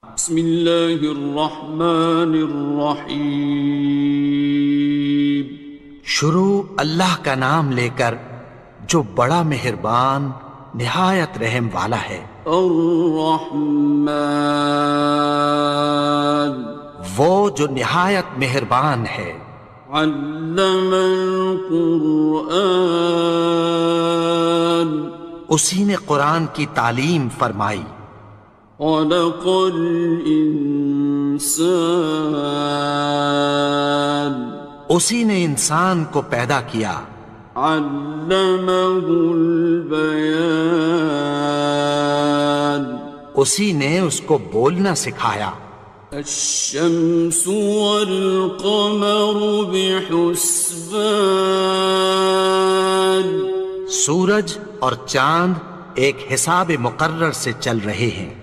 بسم اللہ الرحمن الرحیم۔ شروع اللہ کا نام لے کر جو بڑا مہربان نہایت رحم والا ہے۔ الرحمن، وہ جو نہایت مہربان ہے۔ علم القرآن، اسی نے قرآن کی تعلیم فرمائی۔ خلق الانسان، اسی نے انسان کو پیدا کیا۔ علمہ البیان، اسی نے اس کو بولنا سکھایا۔ الشمس والقمر بحسبان، سورج اور چاند ایک حساب مقرر سے چل رہے ہیں۔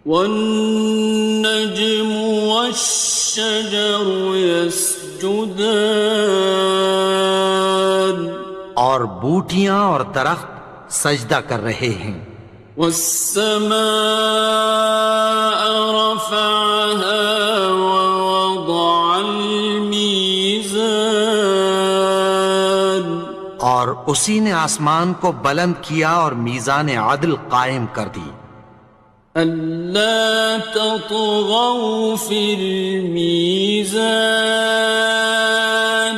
والنجم والشجر يسجدان، اور بوٹیاں اور درخت سجدہ کر رہے ہیں۔ والسماء رفعها ووضع الميزان، اور اسی نے آسمان کو بلند کیا اور میزان عدل قائم کر دی۔ ألا تطغوا في الميزان،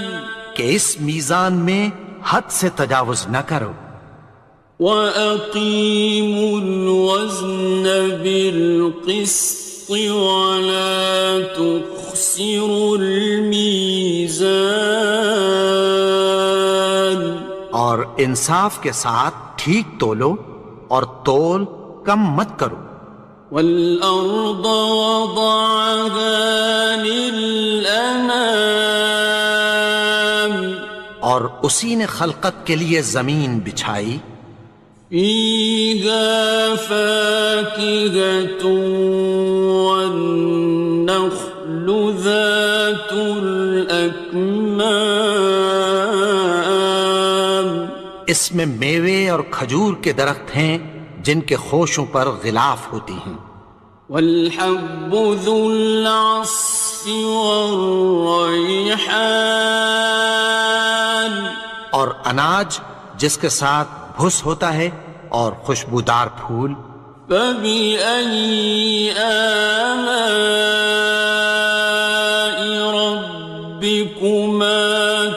کہ اس میزان میں حد سے تجاوز نہ کرو۔ وَأَقِيمُوا الْوَزْنَ بِالْقِسْطِ وَلَا تُخْسِرُوا الْمِيزَانَ، اور انصاف کے ساتھ ٹھیک تولو اور تول کم مت کرو۔ وَالْأَرْضَ وَضَعَهَا لِلْأَنَامِ، اور اسی نے خلقت کے لیے زمین بچھائی۔ فِيهَا فَاكِهَةٌ وَالنَّخْلُ ذَاتُ الْأَكْمَامِ، اس میں میوے اور کھجور کے درخت ہیں جن کے خوشوں پر غلاف ہوتی ہیں۔ وَالْحَبُّ ذُو الْعَصْفِ وَالرَّيْحَانِ، اور اناج جس کے ساتھ بھس ہوتا ہے اور خوشبودار پھول۔ فَبِأَيِّ آلَاءِ رَبِّكُمَا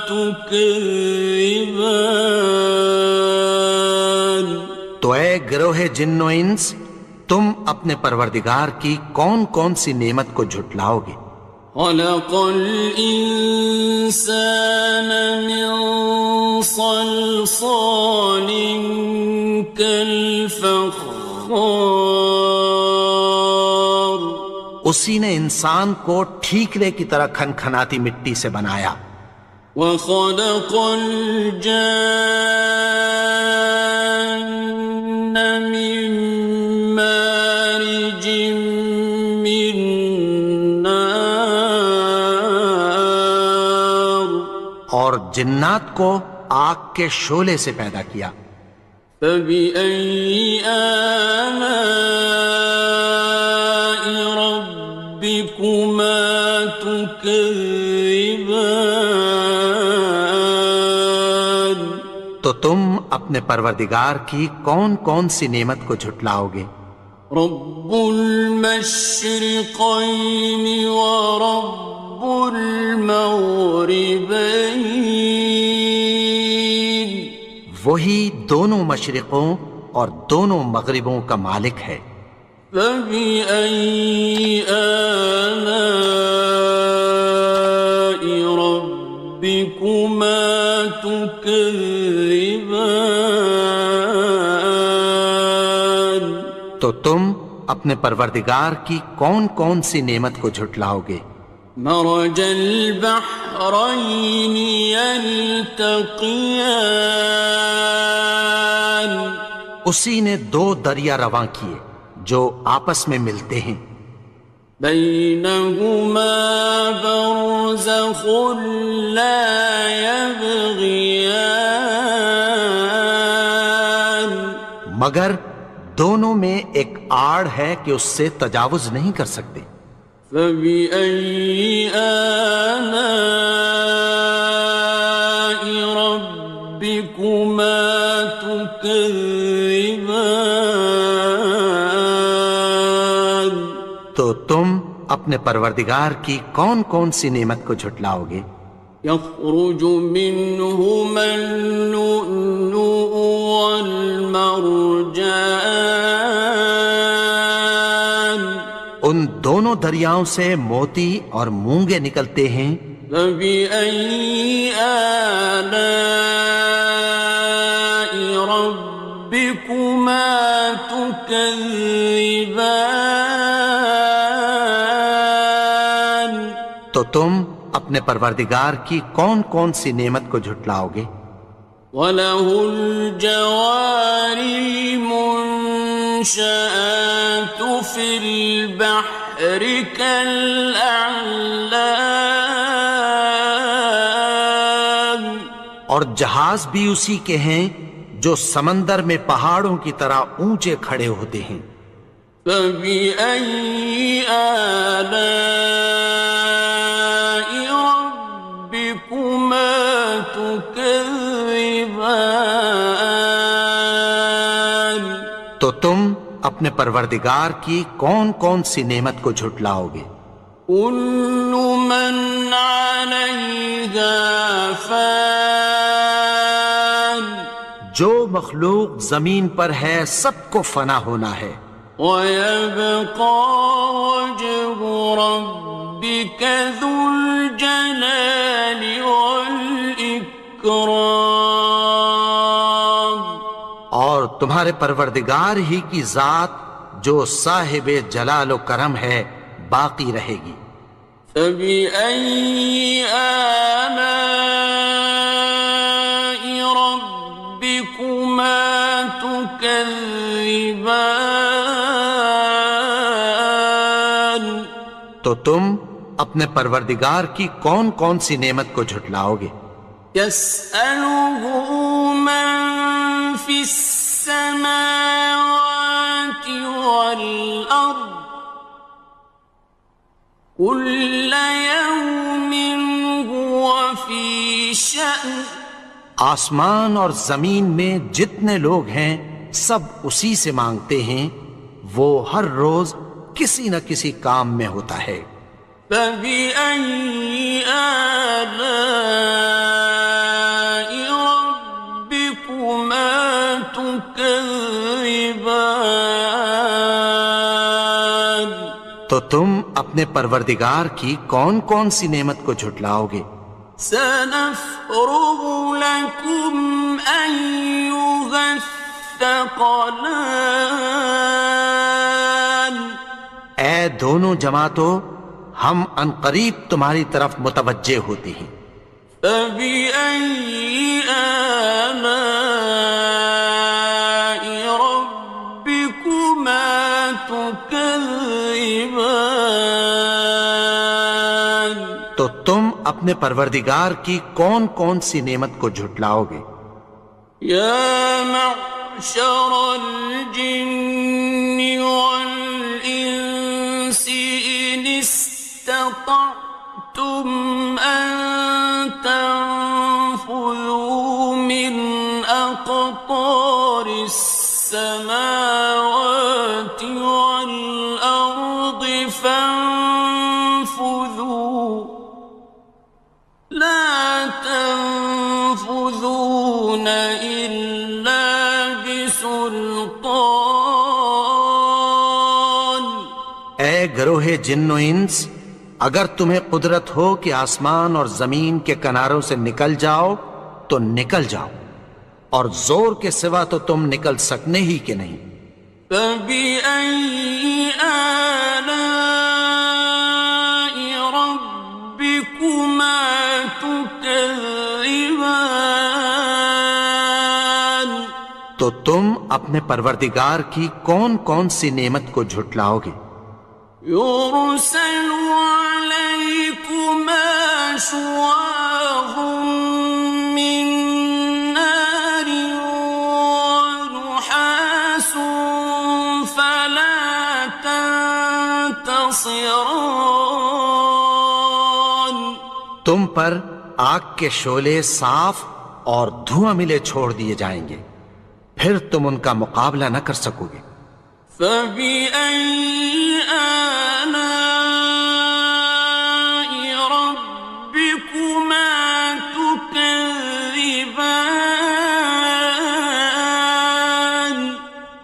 تُكَذِّبَانِ، تو اے گروہ جن و انس، تم اپنے پروردگار کی کون کون سی نعمت کو جھٹلاؤ گے؟ خَلَقَ الْإِنسَانَ مِنْ صَلْصَالٍ كَالْفَخَّارِ، اسی نے انسان کو ٹھیکرے کی طرح کھنکھناتی مٹی سے بنایا۔ وَخَلَقَ الْجَانَّ مِن مَّارِجٍ مِّن نَّارٍ، اور جنات کو آگ کے شعلے سے پیدا کیا۔ فَبِأَيِّ آلَاءِ رَبِّكُمَا تُكَذِّبَانِ، تو تم اپنے پروردگار کی کون کون سی نعمت کو جھٹلاؤ گے؟ رب المشرقين ورب المغربين، وہی دونوں مشرقوں اور دونوں مغربوں کا مالک ہے۔ فبأي آلاء ربكما تكذبان، تو تم اپنے پروردگار کی کون کون سی نعمت کو جھٹلاؤ گے؟ مرج البحرين يلتقيان، اسی نے دو دریا رواں کیے جو آپس میں ملتے ہیں۔ بينهما برزخ لا يبغيان، مگر دونوں میں ایک آڑ ہے کہ اس سے تجاوز نہیں کر سکتے. فبأي آلاء ربكما تكذبان. تو تم اپنے پروردگار کی کون کون سی نعمت کو جھٹلاؤ گے؟ يخرج منهما اللؤلؤ والمرجان. ان دونوں دریاؤں سے موتی اور مونگے نکلتے ہیں. فبأي آلاء ربكما تكذبان. تو تم اپنے پروردگار کی کون کون سی نعمت کو جھٹلاؤ گے؟ وَلَهُ الْجَوَارِ الْمُنشَآتُ فِي الْبَحْرِ كَالْأَعْلَامِ. اور جہاز بھی اسی کے ہیں جو سمندر میں پہاڑوں کی طرح اونچے کھڑے ہوتے ہیں. فَبِأَيِّ آلَاءِ رَبِّكُمَا تُكَذِّبَانِ. تو تم اپنے پروردگار کی کون کون سی نعمت کو جھٹلاؤ گے؟ كُلُّ مَنْ عَلَيْهَا فَانٍ. جو مخلوق زمین پر ہے سب کو فنا ہونا ہے. وَيَبْقَى وَجْهُ رَبِّكَ ذُو الْجَلَالِ وَالْإِكْرَامِ. اور تمہارے پروردگار ہی کی ذات جو صاحب جلال و کرم ہے باقی رہے گی. فَبِأَيِّ آلَاءِ رَبِّكُمَا تُكَذِّبَانِ. تو تم اپنے پروردگار کی کون کون سی نعمت کو جھٹلاؤ گے؟ يَسْأَلُهُ مَن فِي السَّمَاوَاتِ وَالْأَرْضِ كُلَّ يَوْمٍ هُوَ فِي شَأْنٍ. آسمان اور زمین میں جتنے لوگ ہیں سب اسی سے مانگتے ہیں، وہ ہر روز کسی نہ کسی کام میں ہوتا ہے. فَبِأَيِّ آلَاءِ رَبِّكُمَا تُكَذِّبَانِ. تو تم اپنے پروردگار کی کون کون سی نعمت کو جھٹلاؤ گے؟ سَنَفْرُغُ لَكُمْ أَيُّهَ الثَّقَلَانِ. اے دونوں جماعتوں، ہم عنقریب تمہاری طرف متوجہ ہوتے ہیں. فَبِأَيِّ آلَاءِ رَبِّكُمَا تُكَذِّبَانِ. تو تم اپنے پروردگار کی کون کون سی نعمت کو جھٹلاؤ گے؟ يَا مَعْشَرَ الْجِنِّ وَالْإِنسِ إِنِ اسْتَطَعْتُمْ أَن تَنفُذُوا مِنْ أَقْطَارِ السَّمَاوَاتِ وَالْأَرْضِ فَانفُذُوا لَا تَنفُذُونَ إِلَّا بِسُلْطَانٍ. اے گروہ جن و انس، اگر تمہیں قدرت ہو کہ آسمان اور زمین کے کناروں سے نکل جاؤ تو نکل جاؤ، اور زور کے سوا تو تم نکل سکنے ہی کہ نہیں. فَبِأَيِّ آلَاءِ رَبِّكُمَا تُكَذِّبَانِ. تو تم اپنے پروردگار کی کون کون سی نعمت کو جھٹلاؤ گے؟ يُرْسَلُ عَلَيْكُمَا شُوَاظٌ مِّن نَّارٍ وَنُحَاسٌ حصران تم پر آگ کے شعلے صاف اور دھواں ملے چھوڑ دیے جائیں گے، پھر تم ان کا مقابلہ نہ کر سکو گے۔ فبأي آلاء ربكما تكذبان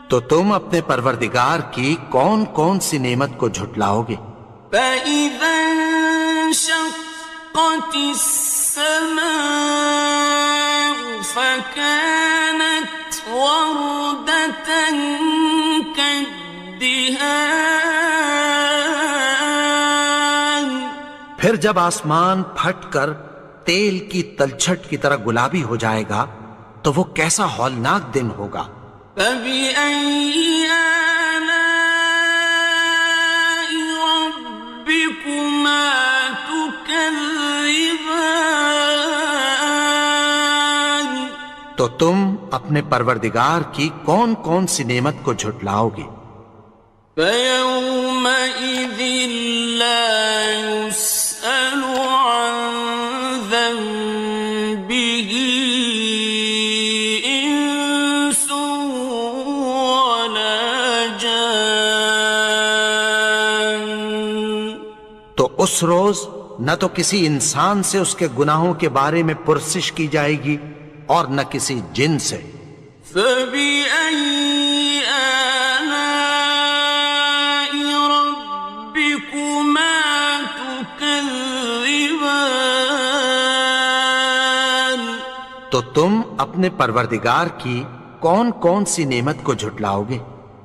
تو تم اپنے پروردگار کی کون کون سی نعمت کو جھٹلاؤ گے؟ فإذا انشقت السماء فكانت وردة كالدهان پھر جب آسمان پھٹ کر تیل کی تلچھٹ کی طرح گلابی ہو جائے گا تو وہ کیسا ہولناک دن ہوگا۔ فبأي آلاء ربكما تكذبان تو تم اپنے پروردگار کی کون کون سی نعمت کو جھٹلاؤ گے؟ فيومئذ لا يسأل عن ذنبه إنس ولا جان تو اس روز نہ تو کسی انسان سے اس کے گناہوں کے بارے میں پرسش کی جائے گی اور نہ کسی جن سے۔ فبأي آلاء ربكما تكذبان تو تم اپنے پروردگار کی کون کون سی نعمت کو جھٹلاؤ گے؟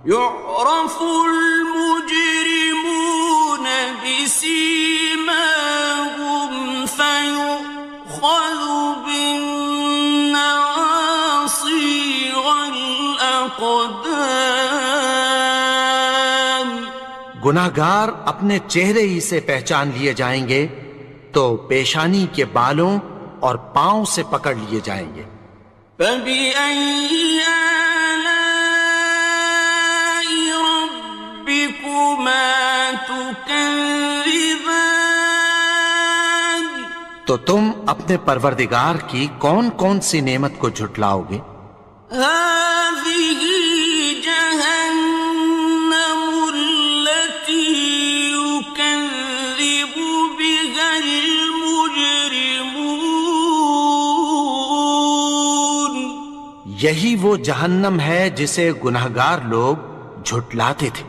يعرف المجرمون بسيماهم فيؤخذ بالنواصي والأقدام گناہگار اپنے چہرے ہی سے پہچان لیے جائیں گے تو پیشانی کے بالوں اور پاؤں سے پکڑ لیے جائیں گے۔ فبأي آلاء ربكما تكذبان تو تم اپنے پروردگار کی کون کون سی نعمت کو جھٹلاؤ گے؟ هذه جهنم التي يكذب بها المجرمون یہی وہ جہنم ہے جسے گناہگار لوگ جھٹلاتے تھے۔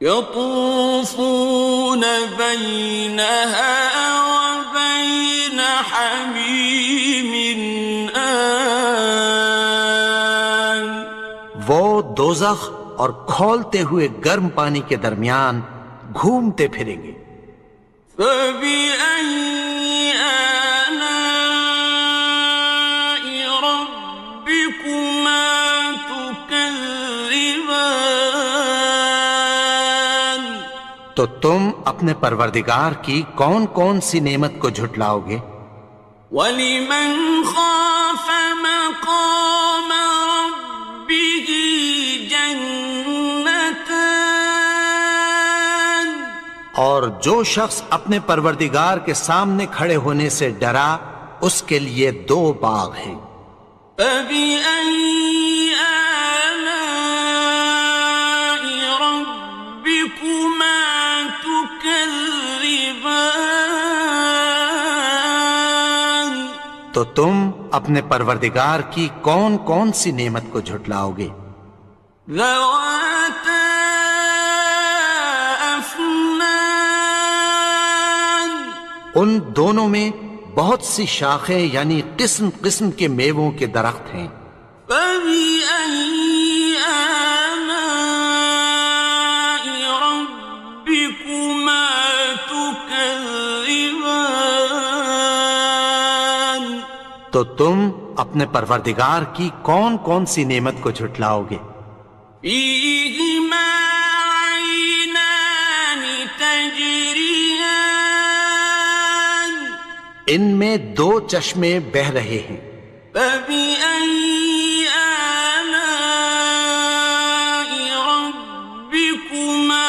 يطوفون بينها وبين حميم آن وہ دوزخ اور کھولتے ہوئے گرم پانی کے درمیان گھومتے پھریں گے۔ فبأي آلاء ربكما تكذبان تو تم اپنے پروردگار کی کون کون سی نعمت کو جھٹلاؤ گے؟ وَلِمَنْ خَافَ مَقَامَ رَبِّهِ جَنَّتَانِ اور جو شخص اپنے پروردگار کے سامنے کھڑے ہونے سے ڈرا اس کے لیے دو باغ ہیں۔ فَبِأَيِّ آلَاءِ رَبِّكُمَا تُكَذِّبَانِ تو تم اپنے پروردگار کی کون کون سی نعمت کو جھٹلاؤ گے؟ ذَوَاتَا أَفْنَانٍ ان دونوں میں بہت سی شاخیں یعنی قسم قسم کے میووں کے درخت ہیں۔ فَبِأَيِّ آلَاءِ رَبِّكُمَا تُكَذِّبَانِ تو تم اپنے پروردگار کی کون کون سی نعمت کو جھٹلاؤ گے؟ فِيهِمَا عَيْنَانِ تَجْرِيَانِ ان میں دو چشمے بہہ رہے ہیں۔ فَبِأَيِّ آلَاءِ رَبِّكُمَا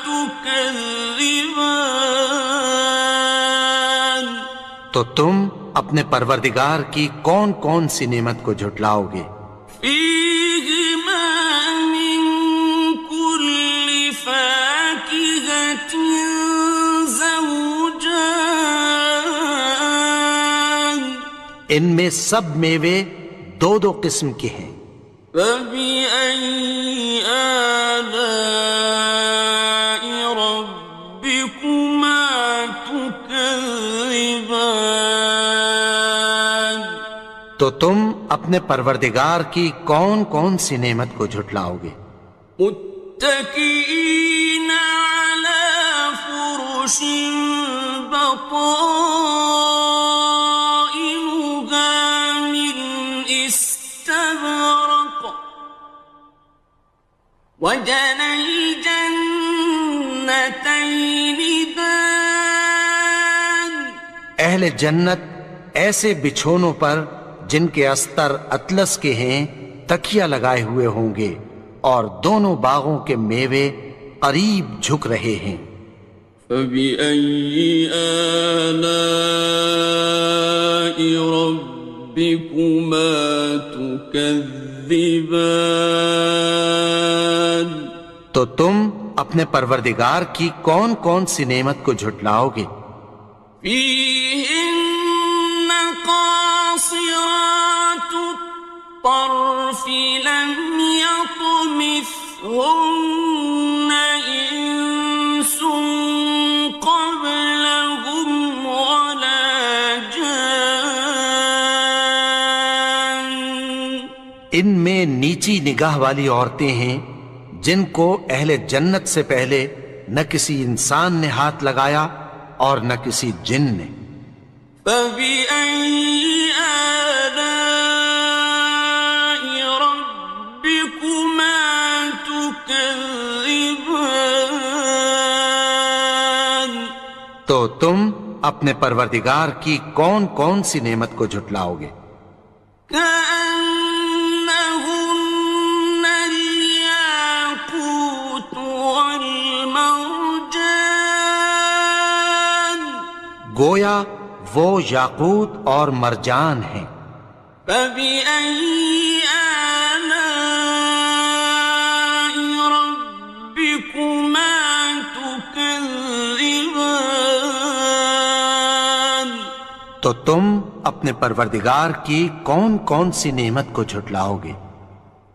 تُكَذِّبَانِ تو تم اپنے پروردگار کی کون کون سی نعمت کو جھٹلاؤ گے؟ فیہما من کل فاکہۃ زوجان، ان میں سب میوے دو دو قسم کے ہیں۔ فبأي آلاء ربكما تكذبان، تو تم اپنے پروردگار کی کون کون سی نعمت کو جھٹلاؤ گے؟ متكئين على فرش بطائنها من استبرق، وجنى الجنتين دان، اہل جنت ایسے بچھونوں پر جن کے استر اطلس کے ہیں تکیہ لگائے ہوئے ہوں گے، اور دونوں باغوں کے میوے قریب جھک رہے ہیں۔ فبأي آلاء ربكما تكذبان، تو تم اپنے پروردگار کی کون کون سی نعمت کو جھٹلاؤ گے؟ فيهن قاصرات الطرف لم يطمثهن إنس قبلهم ولا جان، ان میں نیچی نگاہ والی عورتیں ہیں جن کو اہل جنت سے پہلے نہ کسی انسان نے ہاتھ لگایا اور نہ کسی جن نے۔ فبأي آلاء ربكما تكذبان، تو تم اپنے پروردگار کی کون کون سی نعمت کو جھٹلاؤ گے؟ كأنهن الياقوت والمرجان، گویا وہ یاقوت اور مرجان ہیں۔ فبأي آلاء ربكما تكذبان، تو تم اپنے پروردگار کی کون کون سی نعمت کو جھٹلاؤ گے؟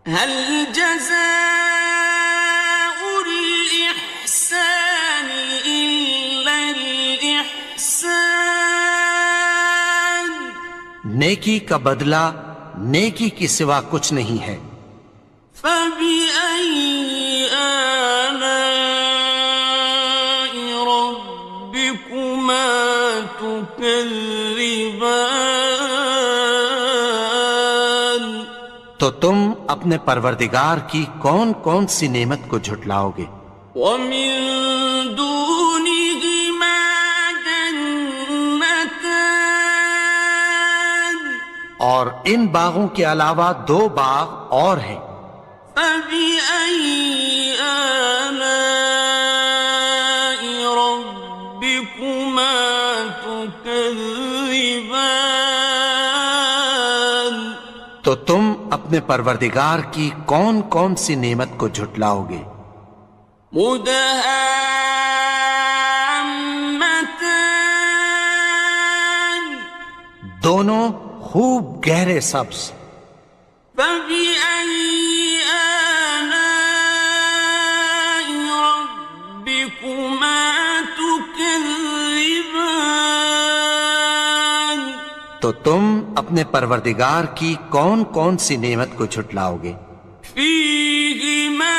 هل جزاء الإحسان إلا الإحسان، نیکی کا بدلہ نیکی کی سوا کچھ نہیں ہے۔ فبأي آلاء ربكما تكذبان، تو تم اپنے پروردگار کی کون کون سی نعمت کو جھٹلاؤ گے؟ ومن دونهما جنتان، اور ان باغوں کے علاوہ دو باغ اور ہیں۔ فبأي آلاء ربكما تكذبان، تو تم اپنے پروردگار کی کون کون سی نعمت کو جھٹلاؤ گے؟ مدهامتان، دونوں خوب گہرے سبز۔ فبأي آلاء ربكما تكذبان، تو تم اپنے پروردگار کی کون کون سی نعمت کو جھٹلاؤ گے؟ فيهما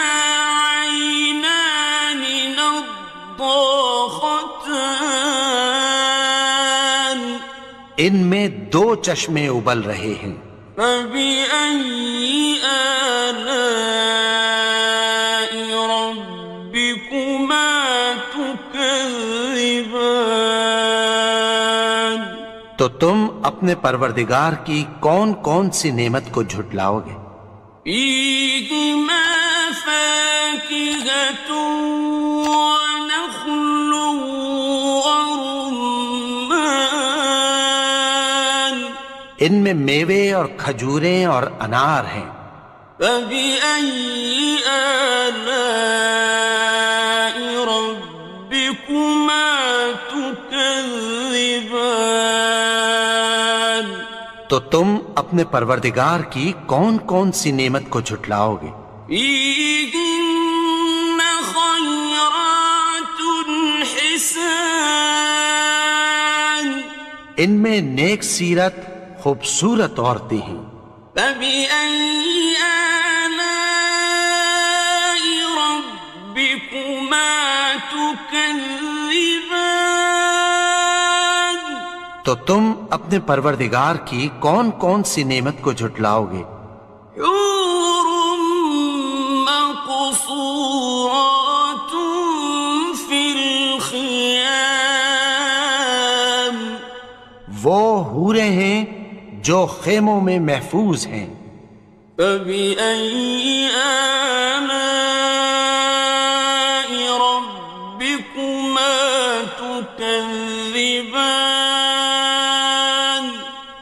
عينان نضاختان، ان میں دو چشمے ابل رہے ہیں۔ فبأي آلاء ربكما تكذبان، تو تم اپنے پروردگار کی کون کون سی نعمت کو جھٹلاؤ گے؟ فيهما فاكهة ونخل ورمان، ان میں میوے اور کھجوریں اور انار ہیں۔ فبأي آلاء ربكما تكذبان؟ تو تم اپنے پروردگار کی کون کون سی نعمت کو جھٹلاؤ گے؟ فيهن خيرات حسان، ان میں نیک سیرت خوبصورت عورتیں ہیں۔ فبأي آلاء ربكما تكذبان؟ تو تم اپنے پروردگار کی کون کون سی نعمت کو جھٹلاؤ گے؟ حور مقصورات في الخيام، وہ حوریں ہیں جو خیموں میں محفوظ ہیں۔ فبأي آلاء ربكما تكذبان؟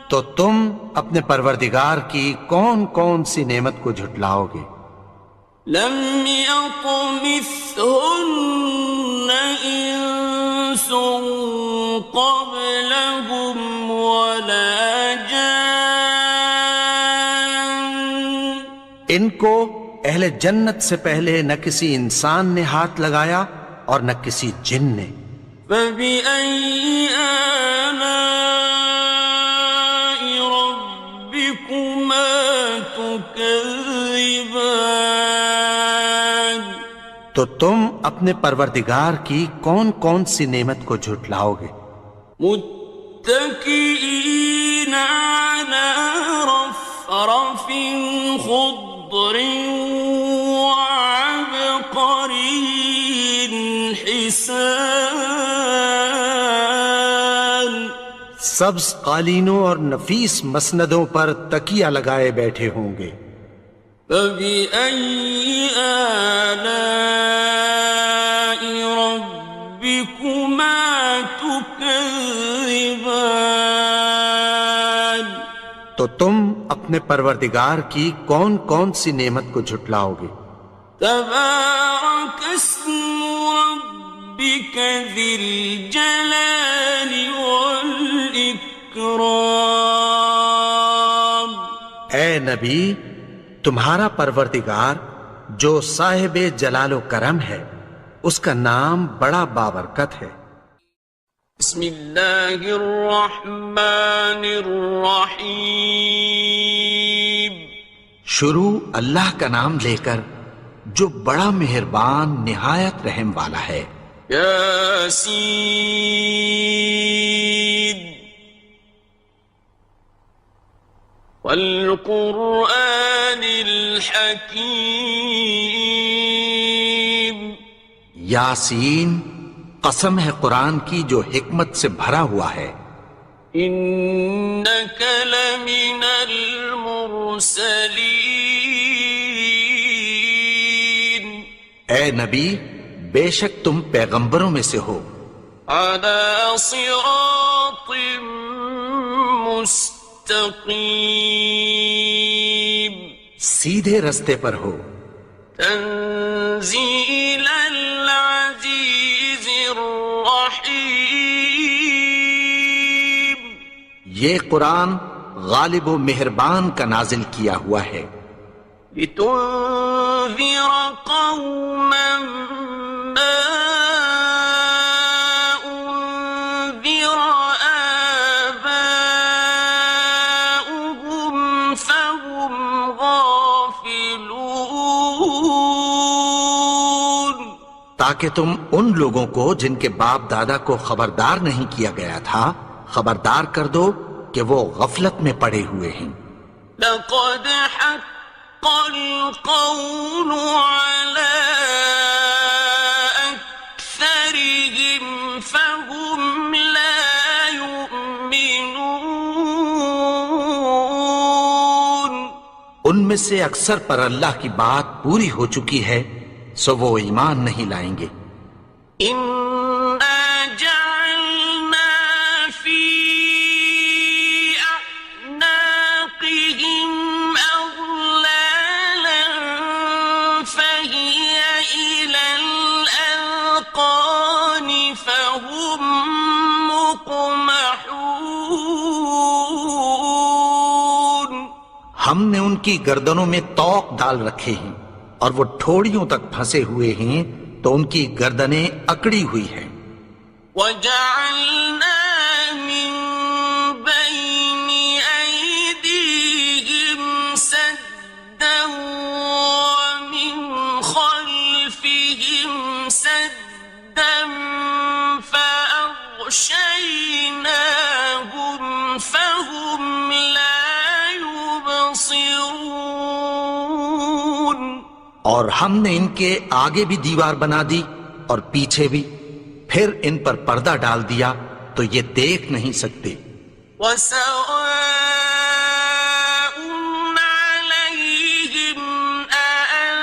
تو تم اپنے پروردگار کی کون کون سی نعمت کو جھٹلاؤ گے؟ لم يطمثهن إنس قبلهم ولا جان، ان کو اہل جنت سے پہلے نہ کسی انسان نے ہاتھ لگایا اور نہ کسی جن نے۔ فبأي آلاء ربكما تكذبان؟ تو تم اپنے پروردگار کی کون کون سی نعمت کو جھٹلاؤ گے؟ متكئين على رفرف خضر وعبقري حسان، سبز قالینوں اور نفیس مسندوں پر تکیہ لگائے بیٹھے ہوں گے۔ فبأي آلاء ربكما تكذبان؟ تو تم اپنے پروردگار کی کون کون سی نعمت کو جھٹلاؤ گے؟ تبارك اسم ربك ذي الجلال والإكرام۔ اے نبی، تمہارا پروردگار جو صاحب جلال و کرم ہے، اس کا نام بڑا بابرکت ہے۔ بسم اللہ الرحمن الرحیم، شروع اللہ کا نام لے کر جو بڑا مہربان نہایت رحم والا ہے۔ یاسین والقرآن الحکیم، یاسین، قسم ہے قرآن کی جو حکمت سے بھرا ہوا ہے۔ انک لمن المرسلین، اے نبی، بے شک تم پیغمبروں میں سے ہو۔ علی صراط مستقیم، سیدھے رستے پر ہو۔ تنزیل العزیز الرحیم، یہ قرآن غالب و مہربان کا نازل کیا ہوا ہے۔ لتنذر قوما ما انذر آباؤهم فهم غافلون، تاکہ تم ان لوگوں کو جن کے باپ دادا کو خبردار نہیں کیا گیا تھا خبردار کر دو کہ وہ غفلت میں پڑے ہوئے ہیں۔ لقد حق القول على أكثرهم فهم لا يؤمنون، ان میں سے اکثر پر اللہ کی بات پوری ہو چکی ہے سو وہ ایمان نہیں لائیں گے۔ إنا جعلنا في أعناقهم کی گردنوں میں طوق ڈال رکھے ہیں اور وہ ٹھوڑیوں تک پھنسے ہوئے ہیں تو ان کی گردنیں اکڑی ہوئی ہیں. وَجَعَلْنَا مِن بَيْنِ أَيْدِيهِمْ سَدًّا وَمِنْ خَلْفِهِمْ سَدًّا فَأَغْشَيْنَاهُمْ فَهُمْ لَا يُبْصِرُونَ. اور ہم نے ان کے آگے بھی دیوار بنا دی اور پیچھے بھی، پھر ان پر پردہ ڈال دیا تو یہ دیکھ نہیں سکتے. وَسَوَاءٌ عَلَيْهِمْ أَأَنذَرْتَهُمْ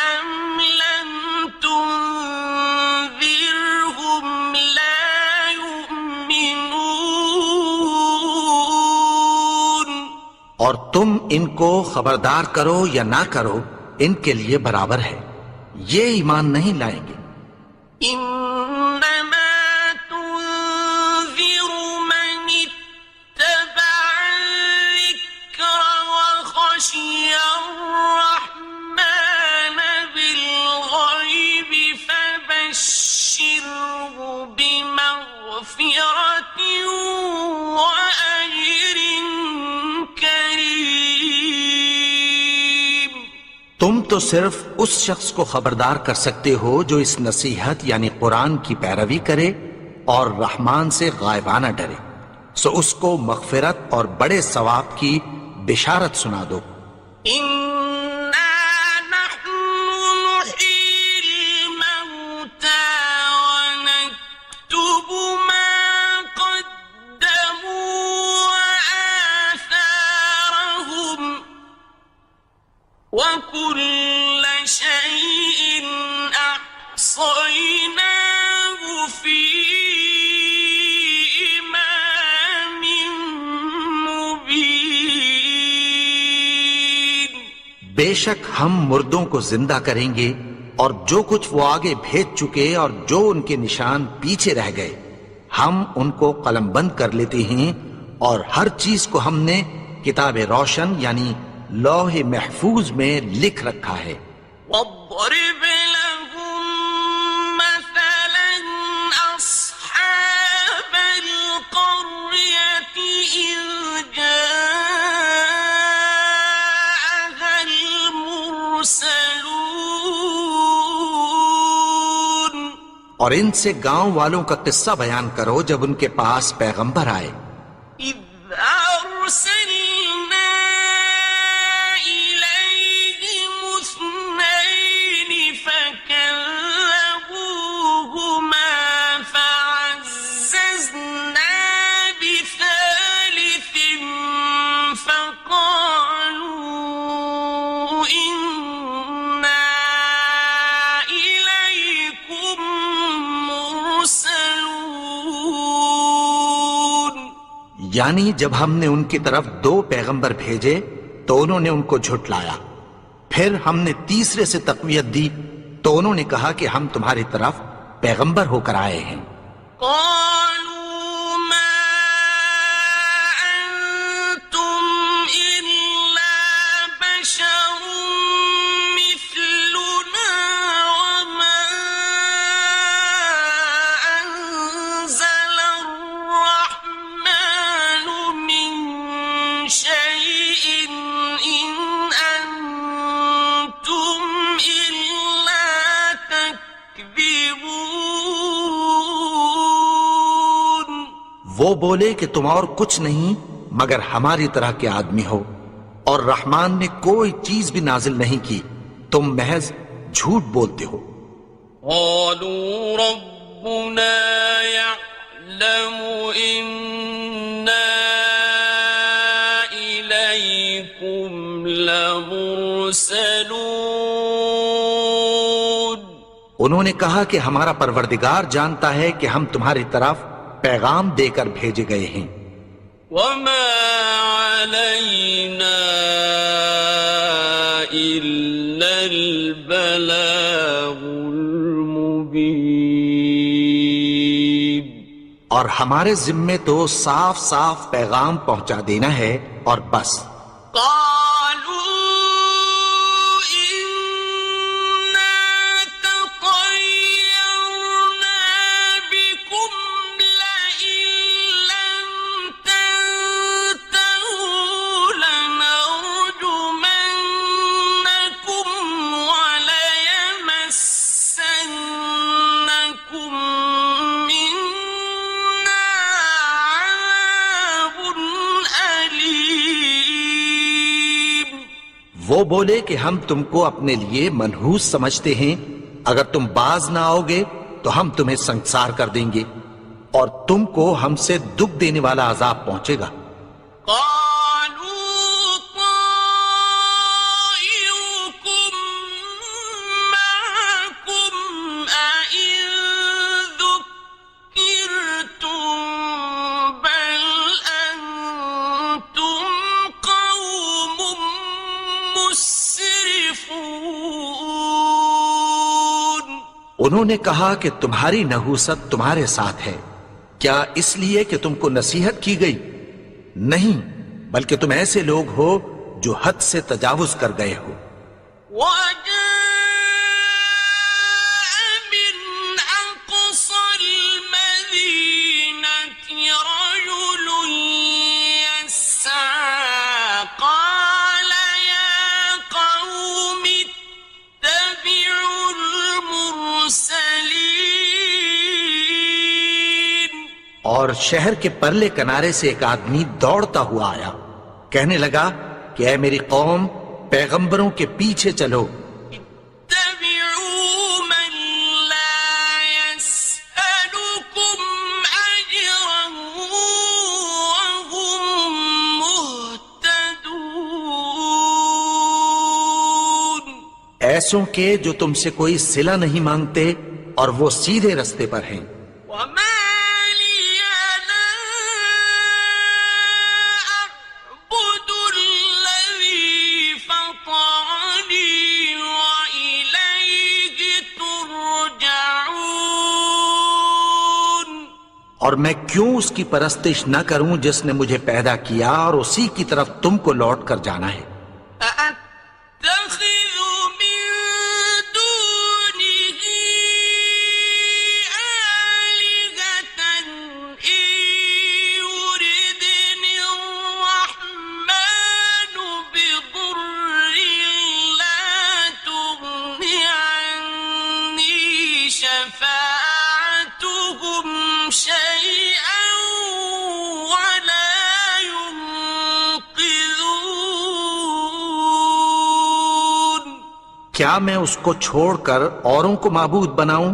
أَمْ لَمْ تُنذِرْهُمْ لَا يُؤْمِنُونَ. اور تم ان کو خبردار کرو یا نہ کرو ان کے لیے برابر ہے، یہ ایمان نہیں لائیں گے. إِنَّمَا تُنذِرُ مَنِ اتَّبَعَ الذِّكْرَ وَخَشِيَ الرَّحْمَنَ بِالْغَيْبِ فَبَشِّرْهُ بِمَغْفِرَةٍ وَأَجْرٍ كَرِيمٍ. تم تو صرف اس شخص کو خبردار کر سکتے ہو جو اس نصیحت یعنی قرآن کی پیروی کرے اور رحمان سے غائبانہ ڈرے، سو اس کو مغفرت اور بڑے ثواب کی بشارت سنا دو. إِنَّا نَحْنُ نُحْيِي الْمَوْتَى وَنَكْتُبُ مَا قَدَّمُوا وَآثَارَهُمْ وَكُلَّ شَيْءٍ أَحْصَيْنَاهُ فِي إِمَامٍ مُبِينٍ. بے شک ہم مردوں کو زندہ کریں گے اور جو کچھ وہ آگے بھیج چکے اور جو ان کے نشان پیچھے رہ گئے ہم ان کو قلم بند کر لیتے ہیں، اور ہر چیز کو ہم نے کتاب روشن یعنی لوح محفوظ میں لکھ رکھا ہے. وَاضْرِبْ لَهُم مَّثَلًا أَصْحَابَ الْقَرْيَةِ إِذْ جَاءَهَا الْمُرْسَلُونَ. اور ان سے گاؤں والوں کا قصہ بیان کرو جب ان کے پاس پیغمبر آئے. إِذْ أَرْسَلْنَا إِلَيْهِمُ اثْنَيْنِ فَكَذَّبُوهُمَا فَعَزَّزْنَا بِثَالِثٍ فَقَالُوا إِنَّا إِلَيْكُمْ مُرْسَلُونَ. یعنی جب ہم نے ان کی طرف 2 پیغمبر بھیجے تو انہوں نے ان کو جھٹلایا، پھر ہم نے تیسرے سے تقویت دی تو انہوں نے کہا کہ ہم تمہاری طرف پیغمبر ہو کر آئے ہیں. قالوا ما أنتم إلا بشر مثلنا وما أنزل الرحمن من شيء إن أنتم إلا تكذبون. وہ بولے کہ تم اور کچھ نہیں مگر ہماری طرح کے آدمی ہو، اور رحمان نے کوئی چیز بھی نازل نہیں کی، تم محض جھوٹ بولتے ہو. قالوا ربنا يعلم إنا إليكم لمرسلون. انہوں نے کہا کہ ہمارا پروردگار جانتا ہے کہ ہم تمہاری طرف پیغام دے کر بھیجے گئے ہیں. وما علينا إلا البلاغ المبين. اور ہمارے ذمے تو صاف صاف پیغام پہنچا دینا ہے اور بس. قالوا إنا تطيرنا بكم لئن لم تنتهوا لنرجمنكم وليمسنكم منا عذاب أليم. وہ بولے کہ ہم تم کو اپنے لیے منحوس سمجھتے ہیں، اگر تم باز نہ آؤ گے تو ہم تمہیں سنسار کر دیں گے اور تم کو ہم سے دکھ دینے والا عذاب پہنچے گا. قالوا طائركم معكم أئن ذكرتم بل أنتم قوم مسرفون. انہوں نے کہا کہ تمہاری نحوست تمہارے ساتھ ہے، کیا اس لیے کہ تم کو نصیحت کی گئی؟ نہیں، بلکہ تم ایسے لوگ ہو جو حد سے تجاوز کر گئے ہو. وجاء من أقصى المدينة رجل يسعى قال يا قوم اتبعوا المرسلين. اور شہر کے پرلے کنارے سے ایک آدمی دوڑتا ہوا آیا، کہنے لگا کہ اے میری قوم، پیغمبروں کے پیچھے چلو. اتبعوا من لا يسألكم أجرا وهم مهتدون. ایسوں کے جو تم سے کوئی صلہ نہیں مانگتے اور وہ سیدھے رستے پر ہیں. وما لي لا أعبد الذي فطرني وإليه ترجعون. اور میں کیوں اس کی پرستش نہ کروں جس نے مجھے پیدا کیا اور اسی کی طرف تم کو لوٹ کر جانا ہے. أأتخذ من دونه آلهة إن يردني الرحمن بضر لا تغن عني شفاعتهم شيئا ولا ينقذون. کیا میں اس کو چھوڑ کر اوروں کو معبود بناؤں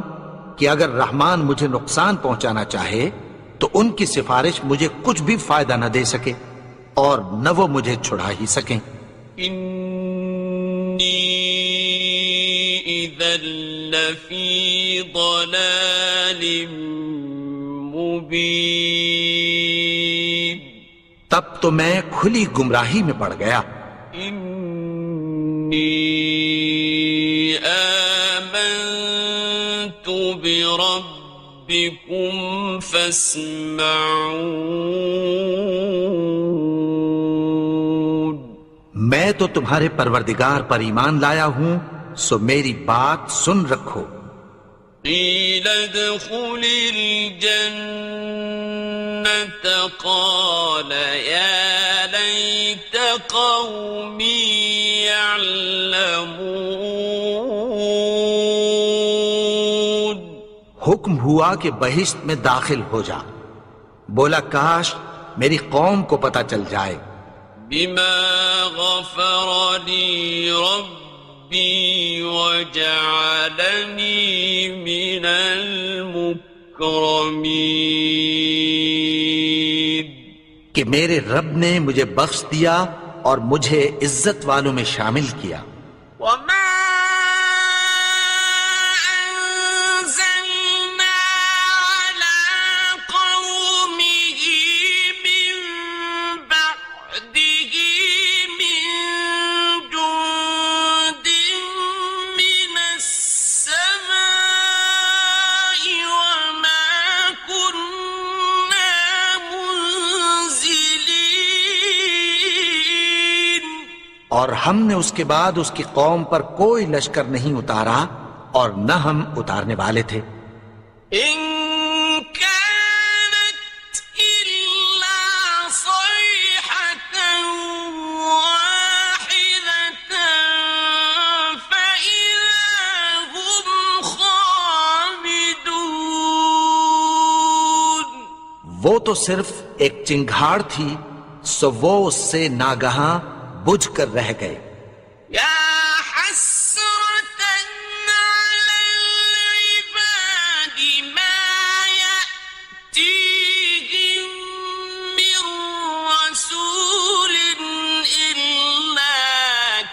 کہ اگر رحمان مجھے نقصان پہنچانا چاہے تو ان کی سفارش مجھے کچھ بھی فائدہ نہ دے سکے اور نہ وہ مجھے چھڑا ہی سکیں. إني إذا لفي ضلال مبين. تب تو میں کھلی گمراہی میں پڑ گیا. إني آمنت بربكم فاسمعون. میں تو تمہارے پروردگار پر ایمان لایا ہوں، سو میری بات سن رکھو. قيل ادخل الجنة قال يا ليت قومي يعلمون. حکم ہوا کہ بہشت میں داخل ہو جا. بولا کاش میری قوم کو پتہ چل جائے. بما غفر لي ربي وجعلني من المكرمين. کہ میرے رب نے مجھے بخش دیا اور مجھے عزت والوں میں شامل کیا. وما أنزلنا على قومه من بعده من جند من السماء وما كنا اور ہم نے اس کے بعد اس کی قوم پر کوئی لشکر نہیں اتارا اور نہ ہم اتارنے والے تھے. إن كانت إلا صيحة واحدة فإذا هم خامدون. وہ تو صرف ایک چنگھاڑ تھی، سو وہ اس سے ناگہاں بجھ کر رہ گئے. يا حسرة على العباد ما يأتيهم من رسول إلا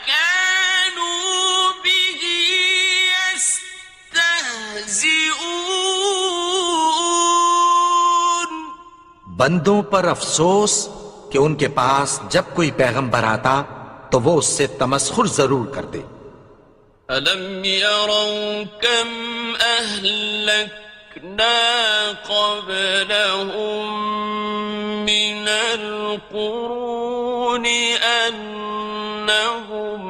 كانوا به يستهزئون. بندوں پر افسوس کہ ان کے پاس جب کوئی پیغمبر آتا تو وہ اس سے تمسخر ضرور کرتے. أَلَمْ يَرَوْا كَمْ أَهْلَكْنَا قَبْلَهُمْ مِنَ الْقُرُونِ أَنَّهُمْ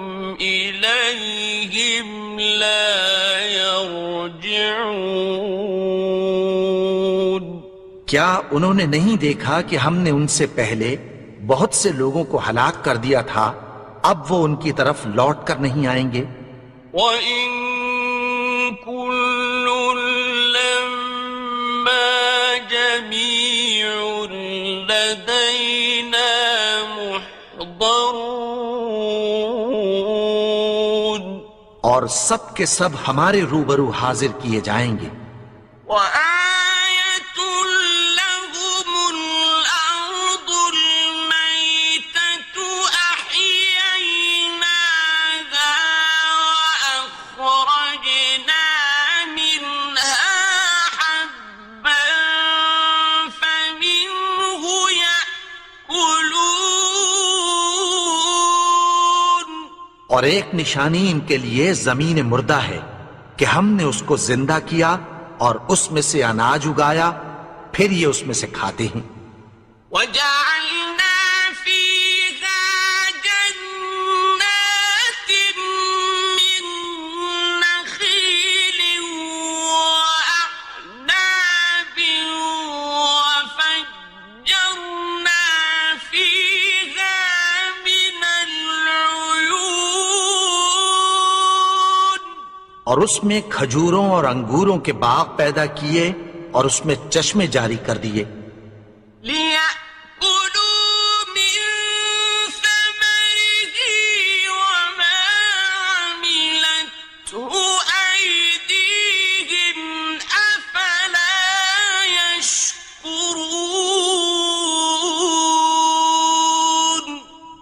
إِلَيْهِمْ لَا يَرْجِعُونَ. کیا انہوں نے نہیں دیکھا کہ ہم نے ان سے پہلے بہت سے لوگوں کو ہلاک کر دیا تھا، اب وہ ان کی طرف لوٹ کر نہیں آئیں گے. وَإِن كُلٌّ لَّمَّا جَمِيعٌ لَّدَيْنَا مُحْضَرُونَ. اور سب کے سب ہمارے روبرو حاضر کیے جائیں گے. وَآيَةٌ لَّهُمُ الْأَرْضُ الْمَيْتَةُ أَحْيَيْنَاهَا وَأَخْرَجْنَا مِنْهَا حَبًّا فَمِنْهُ يَأْكُلُونَ. اور ایک نشانی ان کے لیے زمین مردہ ہے کہ ہم نے اس کو زندہ کیا اور اس میں سے اناج اگایا، پھر یہ اس میں سے کھاتے ہیں. وَجَعَلْنَا فِيهَا جَنَّاتٍ مِّن نَّخِيلٍ وَأَعْنَابٍ وَفَجَّرْنَا فِيهَا مِنَ الْعُيُونِ. اور اس میں کھجوروں اور انگوروں کے باغ پیدا کیے اور اس میں چشمے جاری کر دیے. لِيَأْكُلُوا مِن ثَمَرِهِ وَمَا عَمِلَتْهُ أَيْدِيهِمْ أَفَلَا يَشْكُرُونَ.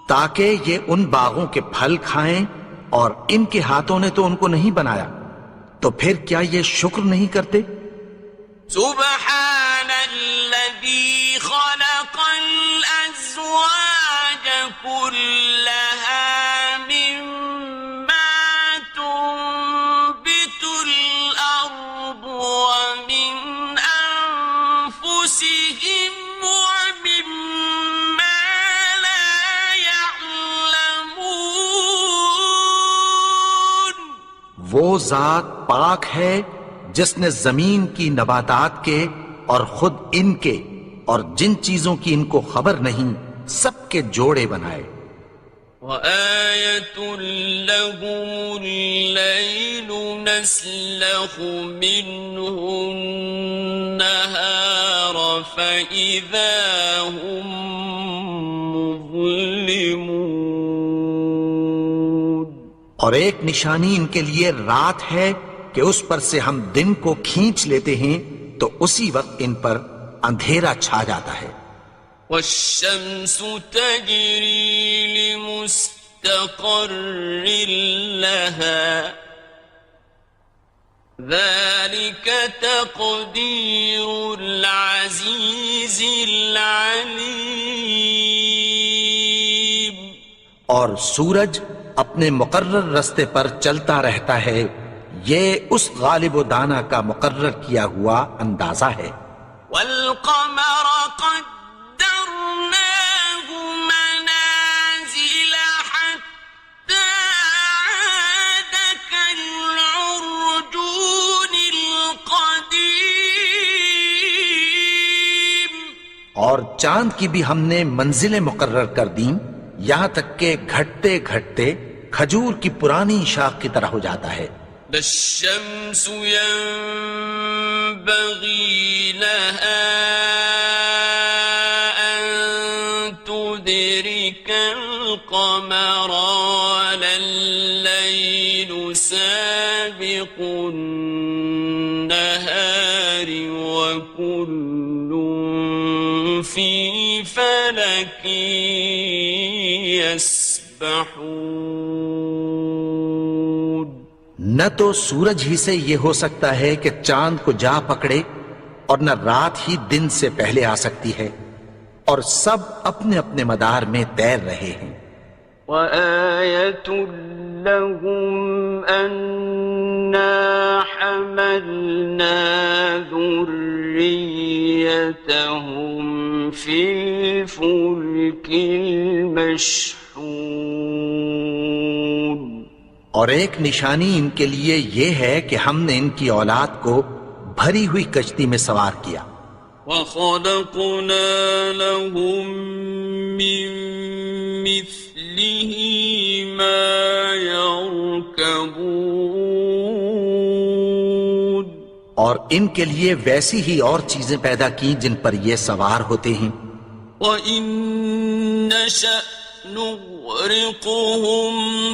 تاکہ یہ ان باغوں کے پھل کھائیں، اور ان کے ہاتھوں نے تو ان کو نہیں بنایا، تو پھر کیا یہ شکر نہیں کرتے؟ سبحان الذي خلق الأزواج كلها مما تنبت الأرض ومن أنفسهم ومما لا يعلمون. وہ ذات پاک ہے جس نے زمین کی نباتات کے اور خود ان کے اور جن چیزوں کی ان کو خبر نہیں سب کے جوڑے بنائے. وَآيَةٌ لَّهُمُ اللَّيْلُ نَسْلَخُ مِنْهُ النَّهَارَ فَإِذَا هُم مُظْلِمُونَ. اور ایک نشانی ان کے لیے رات ہے کہ اس پر سے ہم دن کو کھینچ لیتے ہیں تو اسی وقت ان پر اندھیرا چھا جاتا ہے. وَالشَّمْسُ تَجْرِي لِمُسْتَقَرٍّ لَّهَا ذَلِكَ تَقْدِيرُ الْعَزِيزِ الْعَلِيمِ. اور سورج اپنے مقرر رستے پر چلتا رہتا ہے، یہ اس غالب و دانا کا مقرر کیا ہوا اندازہ ہے. وَالْقَمَرَ قَدَّرْنَاهُ مَنَازِلَ حَتَّى اور چاند کی بھی ہم نے منزلیں مقرر کر دیں یہاں تک کہ گھٹتے گھٹتے کھجور کی پرانی شاخ کی طرح ہو جاتا ہے. لا الشمس ينبغي لها أن تدرك القمر ولا الليل سابق النهار وكل في فلك يسبحون. نہ تو سورج ہی سے یہ ہو سکتا ہے کہ چاند کو جا پکڑے اور نہ رات ہی دن سے پہلے آ سکتی ہے، اور سب اپنے اپنے مدار میں تیر رہے ہیں. وَآيَةٌ لَهُمْ أَنَّا حَمَلْنَا ذُرِّيَّتَهُمْ فِي الْفُلْكِ الْمَشْحُونِ. اور ایک نشانی ان کے لیے یہ ہے کہ ہم نے ان کی اولاد کو بھری ہوئی کشتی میں سوار کیا. وَخَلَقْنَا لَهُم مِّن مِّثْلِهِ مَا يَرْكَبُونَ. اور ان کے لیے ویسی ہی اور چیزیں پیدا کی جن پر یہ سوار ہوتے ہیں. وَإِن نَّشَأْ نُغْرِقْهُمْ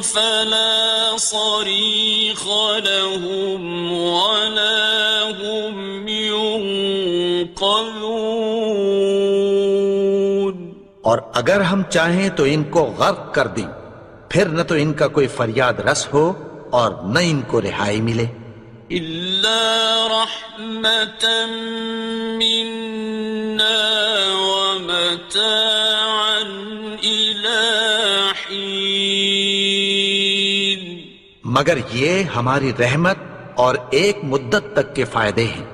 فَلَا صَرِيخَ لَهُمْ وَلَا هُمْ يُنقَذُونَ. اور اگر ہم چاہیں تو ان کو غرق کر دیں، پھر نہ تو ان کا کوئی فریاد رس ہو اور نہ ان کو رہائی ملے. إِلَّا رَحْمَةً مِّنَّا وَمَتَاعًا إِلَىٰ حِينٍ. مگر یہ ہماری رحمت اور ایک مدت تک کے فائدے ہیں.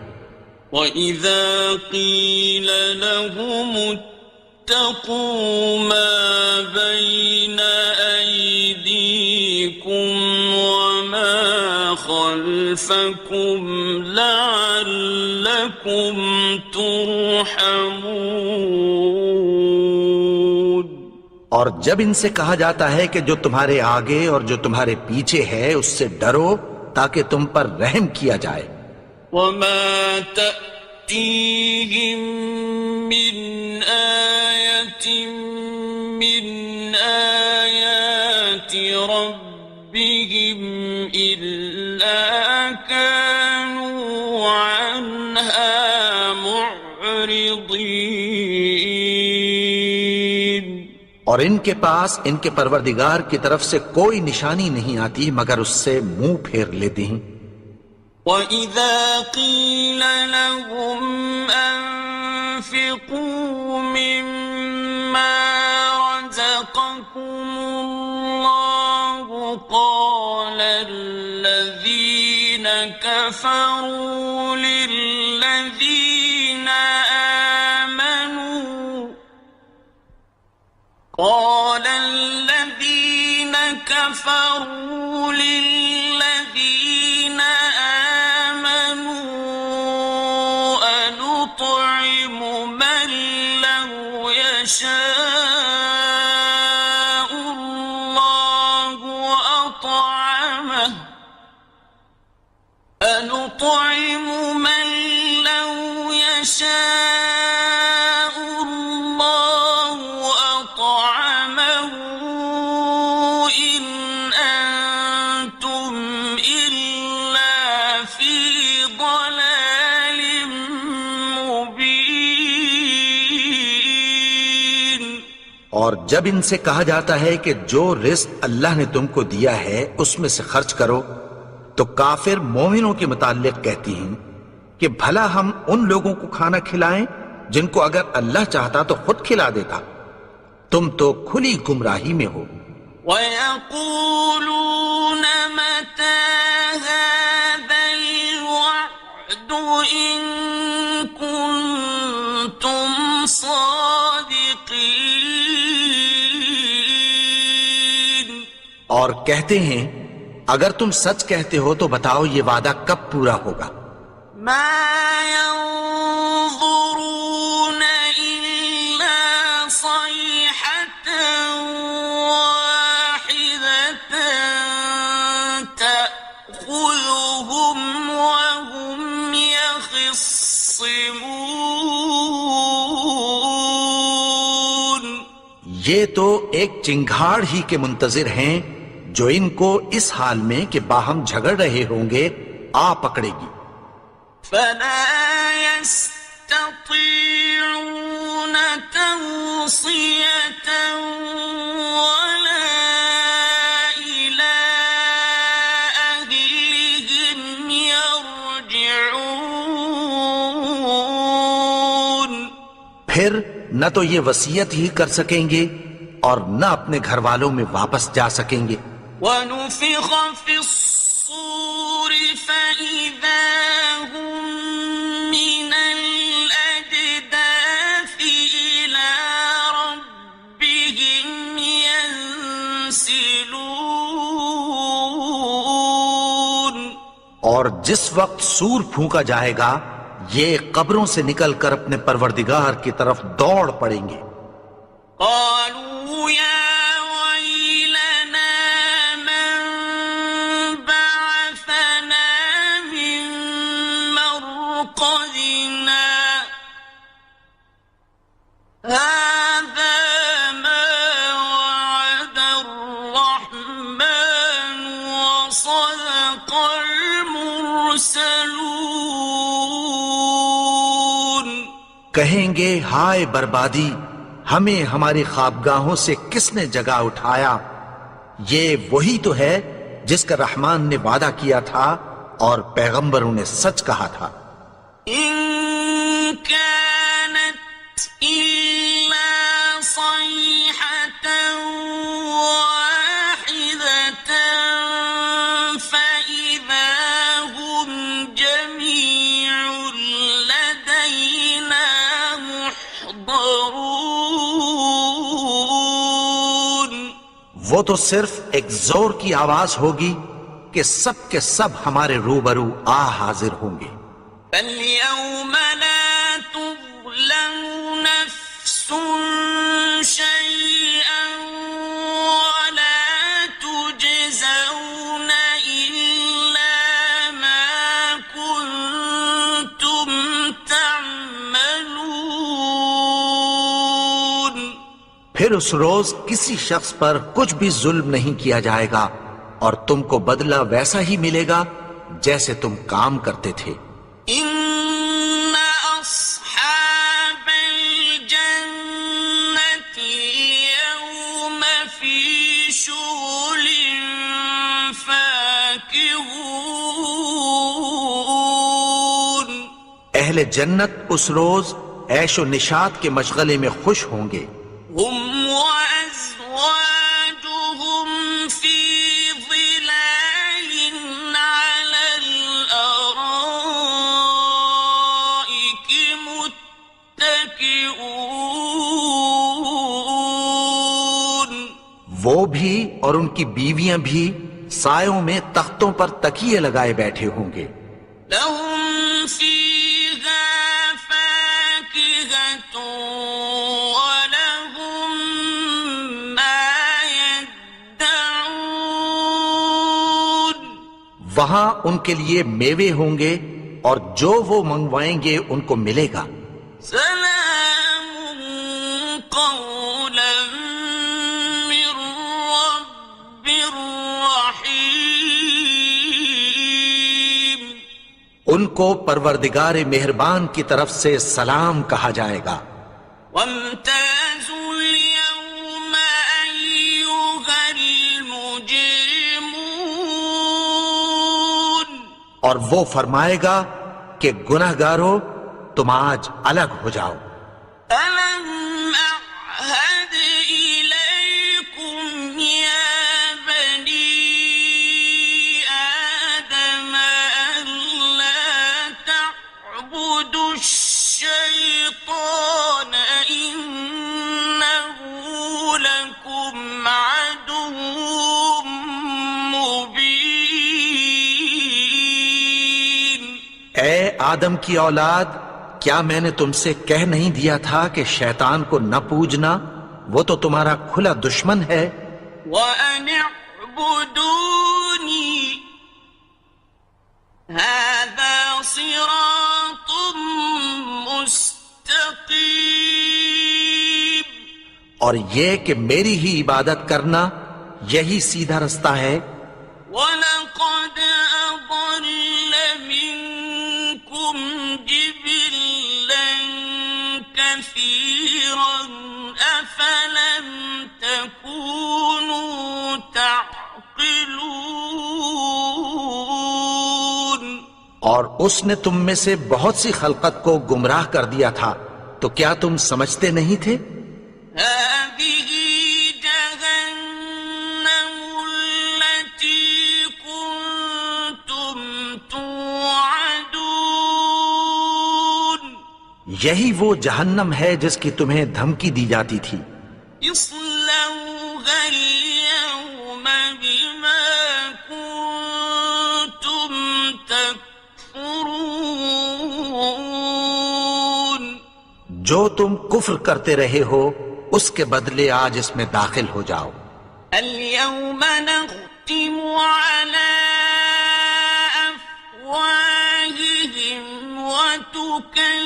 وَإِذَا قِيلَ لَهُمُ اتَّقُوا مَا بَيْنَ أَيْدِيكُمْ وَمَا خَلْفَكُمْ لَعَلَّكُمْ تُرْحَمُونَ. اور جب ان سے کہا جاتا ہے کہ جو تمہارے آگے اور جو تمہارے پیچھے ہے اس سے ڈرو تاکہ تم پر رحم کیا جائے. وَمَا تَأْتِيهِم مِّنْ آيَةٍ مِّنْ آيَاتِ رَبِّهِمْ إِلَّا كَانُوا عَنْهَا مُعْرِضِينَ. اور ان کے پاس ان کے پروردگار کی طرف سے کوئی نشانی نہیں آتی مگر اس سے منہ پھیر لیتے ہیں. وَإِذَا قِيلَ لَهُمْ أَنفِقُوا مِمَّا رَزَقَكُمُ اللَّهُ قَالَ الَّذِينَ كَفَرُوا لِلَّذِينَ آمَنُوا أَنُطْعِمُ مَن لَّوْ يَشَاءُ اللَّهُ أَطْعَمَهُ أَنُطْعِمُ مَن لَّوْ يَشَاءُ اللَّهُ أَطْعَمَهُ إِنْ أَنتُمْ إِلَّا فِي ضَلَالٍ مُّبِينٍ. اور جب ان سے کہا جاتا ہے کہ جو رزق اللہ نے تم کو دیا ہے اس میں سے خرچ کرو تو کافر مومنوں کے متعلق کہتی ہیں کہ بھلا ہم ان لوگوں کو کھانا کھلائیں جن کو اگر اللہ چاہتا تو خود کھلا دیتا. تم تو کھلی گمراہی میں ہو. وَيَقُولُونَ مَتَىٰ هَٰذَا الْوَعْدُ إِن كُنتُمْ صَادِقِينَ. اور کہتے ہیں اگر تم سچ کہتے ہو تو بتاؤ یہ وعدہ کب پورا ہوگا. مَا يَنظُرُونَ إِلَّا يخصمون یہ تو ایک چنگھاڑ ہی کے منتظر ہیں جو ان کو اس حال میں کہ باہم جھگڑ رہے ہوں گے آ پکڑے گی. فلا يستطيعون توصية ولا إلى أهلهم يرجعون. پھر نہ تو یہ وصیت ہی کر سکیں گے اور نہ اپنے گھر والوں میں واپس جا سکیں گے. ونفخ في الصور فإذا هم من الأجداث إلى ربهم ينسلون. اور جس وقت سور پھونکا جائے گا یہ قبروں سے نکل کر اپنے پروردگار کی طرف دوڑ پڑیں گے. قالوا يا ويلنا من بعثنا من مرقدنا هذا ما وعد الرحمن وصدق المرسلون. کہیں گے ہائے بربادی، ہمیں ہماری خوابگاہوں سے کس نے جگا اٹھایا؟ یہ وہی تو ہے جس کا رحمان نے وعدہ کیا تھا اور پیغمبروں نے سچ کہا تھا. إن كانت إلا صيحة واحدة فإذا هم جميع لدينا محضرون. وہ تو صرف ایک زور کی آواز ہوگی کہ سب کے سب ہمارے روبرو آ حاضر ہوں گے. فاليوم لا تظلم نفس شيئا ولا تجزون إلا ما كنتم تعملون. پھر اس روز کسی شخص پر کچھ بھی ظلم نہیں کیا جائے گا اور تم کو بدلہ ویسا ہی ملے گا جیسے تم کام کرتے تھے. إن أصحاب الجنة اليوم في شغل فاكهون. اہل جنت اس روز عیش و نشاط کے مشغلے میں خوش ہوں گے. هم وأزواجهم في ظلال على الأرائك متكئون. وہ بھی اور ان کی بیویاں بھی سایوں میں تختوں پر تکیے لگائے بیٹھے ہوں گے. لهم فيها فاكهة ولهم ما يدعون. وہاں ان کے لیے میوے ہوں گے اور جو وہ منگوائیں گے ان کو ملے گا. سلام قولا من رب رحيم. ان کو پروردگار مہربان کی طرف سے سلام کہا جائے گا. وامتازوا اليوم أيها المجرمون. اور وہ فرمائے گا کہ گنہگارو تم آج الگ ہو جاؤ. ألم أعهد إليكم يا بني آدم ألا تعبدوا الشيطان إنه لكم عدو مبين. اے آدم کی اولاد، کیا میں نے تم سے کہہ نہیں دیا تھا کہ شیطان کو نہ پوجنا؟ وہ تو تمہارا کھلا دشمن ہے. وأن اعبدوني هذا صراط اور یہ کہ میری ہی عبادت کرنا یہی سیدھا رستہ ہے. وَلَقَدْ أَضَلَّ مِنكُمْ جِبِلًّا كَثِيرًا أَفَلَمْ تَكُونُوا تَعْقِلُونَ. اور اس نے تم میں سے بہت سی خلقت کو گمراہ کر دیا تھا، تو کیا تم سمجھتے نہیں تھے؟ هَٰذِهِ جَهَنَّمُ الَّتِي كُنتُمْ تُوعَدُونَ. یہی وہ جہنم ہے جس کی تمہیں دھمکی دی جاتی تھی. اصلوها اليوم بما كنتم تكفرون. جو تم کفر کرتے رہے ہو اس کے بدلے آج اس میں داخل ہو جاؤ. اليوم نختم على أفواههم وتكلمنا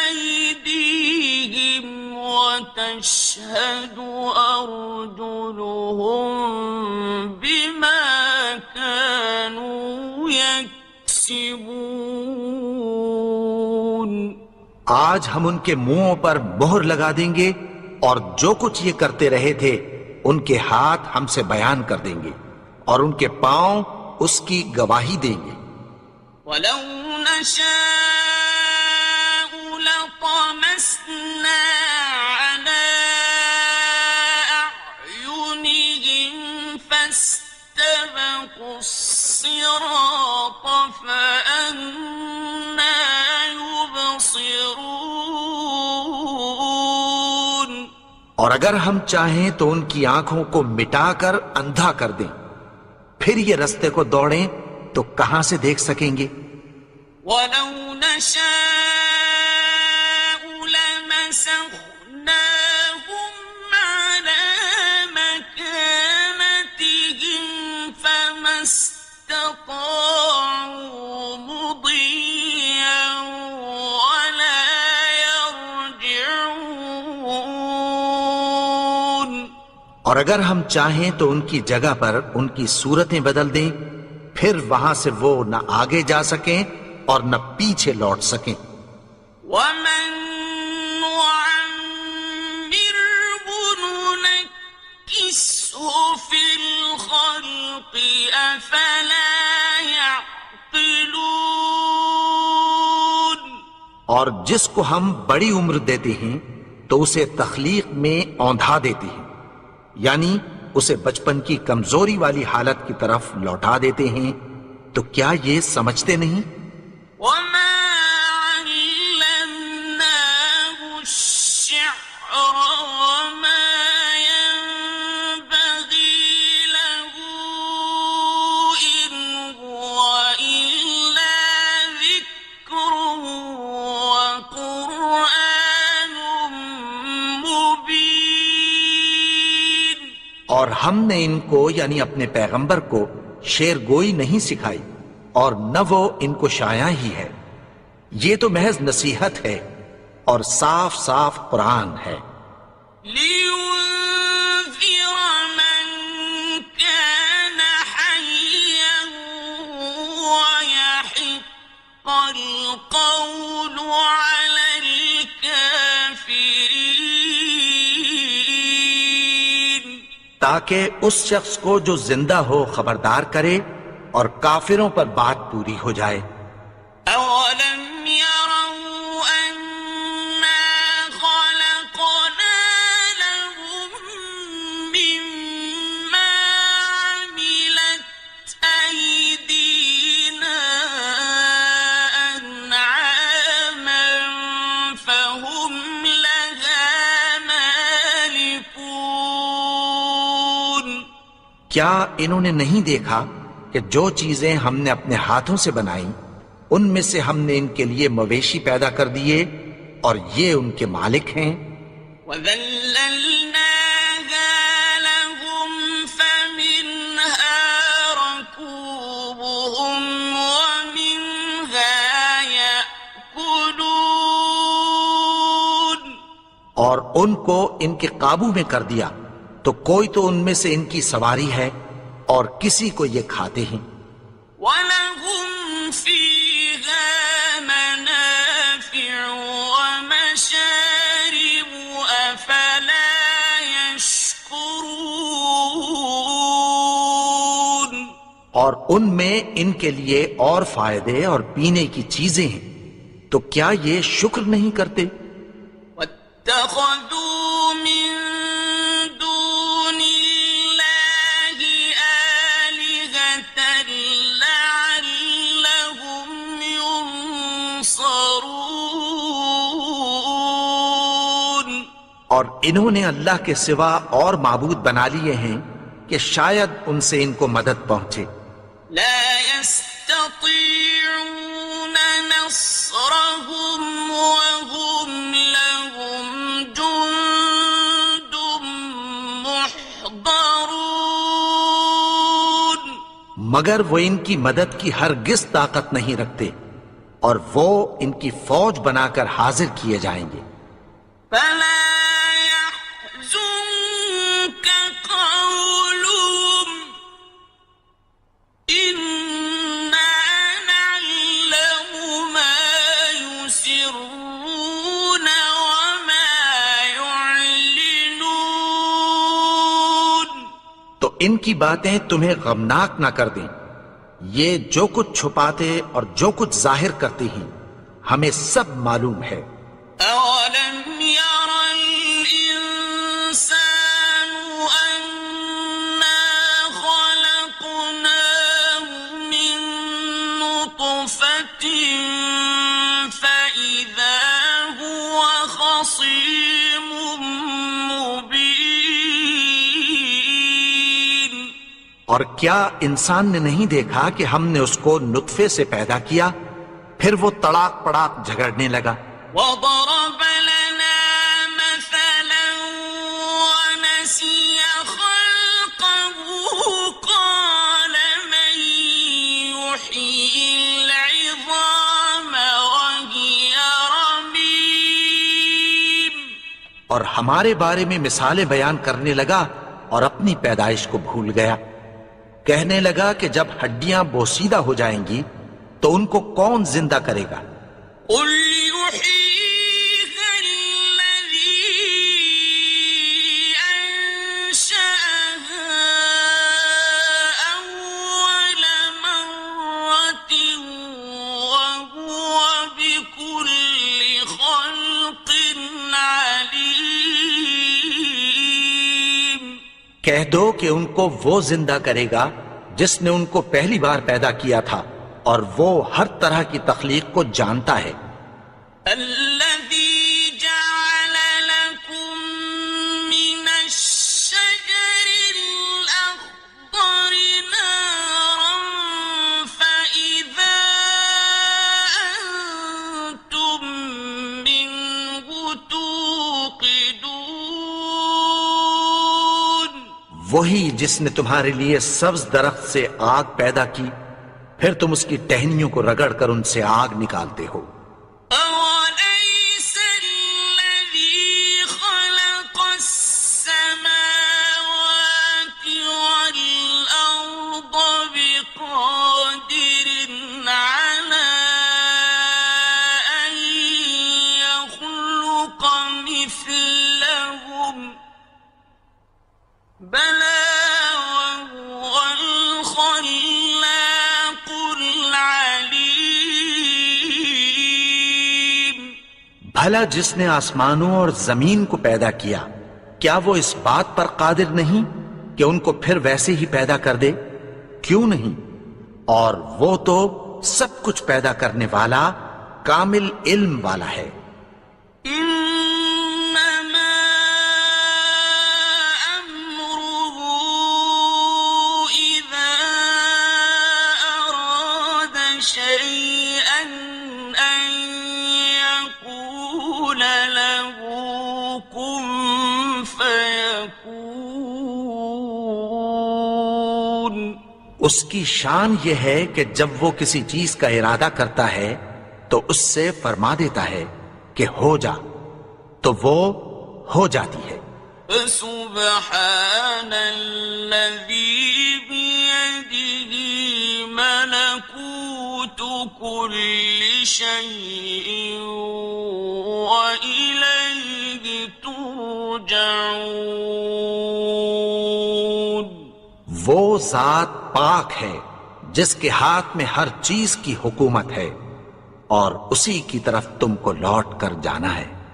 أيديهم وتشهد أرجلهم بما كانوا يكسبون. آج ہم ان کے منہوں پر مہر لگا دیں گے اور جو کچھ یہ کرتے رہے تھے ان کے ہاتھ ہم سے بیان کر دیں گے اور ان کے پاؤں اس کی گواہی دیں گے. ولو نشاء لطمسنا على أعينهم فاستبقوا الصراط فأنى يبصرون. اور اگر ہم چاہیں تو ان کی آنکھوں کو مٹا کر اندھا کر دیں، پھر یہ رستے کو دوڑیں تو کہاں سے دیکھ سکیں گے؟ ولو نشاء لمسخناهم على مكانتهم فما استطاعوا مضيا ولا يرجعون. اور اگر ہم چاہیں تو ان کی جگہ پر ان کی صورتیں بدل دیں، پھر وہاں سے وہ نہ آگے جا سکیں اور نہ پیچھے لوٹ سکیں. ومن نعمره ننكسه في الخلق أفلا يعقلون. اور جس کو ہم بڑی عمر دیتے ہیں تو اسے تخلیق میں اوندھا دیتے ہیں، یعنی اسے بچپن کی کمزوری والی حالت کی طرف لوٹا دیتے ہیں. تو کیا یہ سمجھتے نہیں؟ وما علمناه الشعر وما ينبغي له إن هو إلا ذكر وقرآن مبين. اور ہم نے ان کو یعنی اپنے پیغمبر کو شعر گوئی نہیں سکھائی اور نہ وہ ان کو شایع ہی ہے. یہ تو محض نصیحت ہے اور صاف صاف قرآن ہے. لينذر من كان حيا ويحق القول على الكافرين. تاکہ اس شخص کو جو زندہ ہو خبردار کرے اور کافروں پر بات پوری ہو جائے. أولم يروا أنا خلقنا لهم مما عملت أيدينا أنعاما فهم لها مالكون. کیا انہوں نے نہیں دیکھا کہ جو چیزیں ہم نے اپنے ہاتھوں سے بنائیں ان میں سے ہم نے ان کے لیے مویشی پیدا کر دیے اور یہ ان کے مالک ہیں. وَذَلَّلْنَاهَا لَهُمْ فَمِنْهَا رَكُوبُهُمْ وَمِنْهَا يَأْكُلُونَ. ان کو ان کے قابو میں کر دیا تو کوئی تو ان میں سے ان کی سواری ہے اور کسی کو یہ کھاتے ہیں. وَلَهُمْ فِيهَا مَنَافِعُ وَمَشَارِبُ أَفَلَا يَشْكُرُونَ. اور ان میں ان کے لیے اور فائدے اور پینے کی چیزیں ہیں تو کیا یہ شکر نہیں کرتے؟ وَاتَّخَذُوا مِن دُونِ اللَّهِ آلِهَةً لَعَلَّهُمْ يُنصَرُونَ. اور انہوں نے اللہ کے سوا اور معبود بنا لیے ہیں کہ شاید ان سے ان کو مدد پہنچے. لا يستطيعون نصرهم وهم لهم جند محضرون. مگر وہ ان کی مدد کی ہرگز طاقت نہیں رکھتے اور وہ ان کی فوج بنا کر حاضر کیے جائیں گے. فلا يحزنك قولهم إنا نعلم ما يسرون وما يعلنون. تو ان کی باتیں تمہیں غمناک نہ کر دیں. یہ جو کچھ چھپاتے اور جو کچھ ظاہر کرتے ہیں ہمیں سب معلوم ہے. أولم ير الإنسان أنا خلقناه من نطفة فإذا هو خصيم مبين. اور کیا انسان نے نہیں دیکھا کہ ہم نے اس کو نطفے سے پیدا کیا پھر وہ تڑاک پڑاک جھگڑنے لگا. وضرب لنا مثلا ونسي خلقه قال من يحيي العظام وهي رميم. اور ہمارے بارے میں مثالیں بیان کرنے لگا اور اپنی پیدائش کو بھول گیا. کہنے لگا کہ جب ہڈیاں بوسیدہ ہو جائیں گی تو ان کو کون زندہ کرے گا؟ قل يحييها الذي أنشأها أول مرة وهو بكل خلق عليم. کہہ دو کہ ان کو وہ زندہ کرے گا جس نے ان کو پہلی بار پیدا کیا تھا اور وہ ہر طرح کی تخلیق کو جانتا ہے. الذي جعل لكم من الشجر الأخضر نارا فإذا أنتم منه توقدون. وہی جس نے تمہارے لیے سبز درخت سے آگ پیدا کی پھر تم اس کی ٹہنیوں کو رگڑ کر ان سے آگ نکالتے ہو. أوليس الذي خلق السماوات والأرض بقادر على أن يخلق مثلهم بلى وهو الخلاق العليم. بھلا جس نے آسمانوں اور زمین کو پیدا کیا کیا وہ اس بات پر قادر نہیں کہ ان کو پھر ویسے ہی پیدا کر دے؟ کیوں نہیں؟ اور وہ تو سب کچھ پیدا کرنے والا کامل علم والا ہے. إنما أمره إذا أراد شيئا أن يقول له كن فيكون. اس کی شان یہ ہے کہ جب وہ کسی چیز کا ارادہ کرتا ہے تو اس سے فرما دیتا ہے کہ ہو جا تو وہ ہو جاتی ہے۔ فسبحان الذي بيده ملكوت كل شيء وإليه ترجعون۔ وہ ذات پاک ہے جس کے ہاتھ میں ہر چیز کی حکومت ہے اور اسی کی طرف تم کو لوٹ کر جانا ہے۔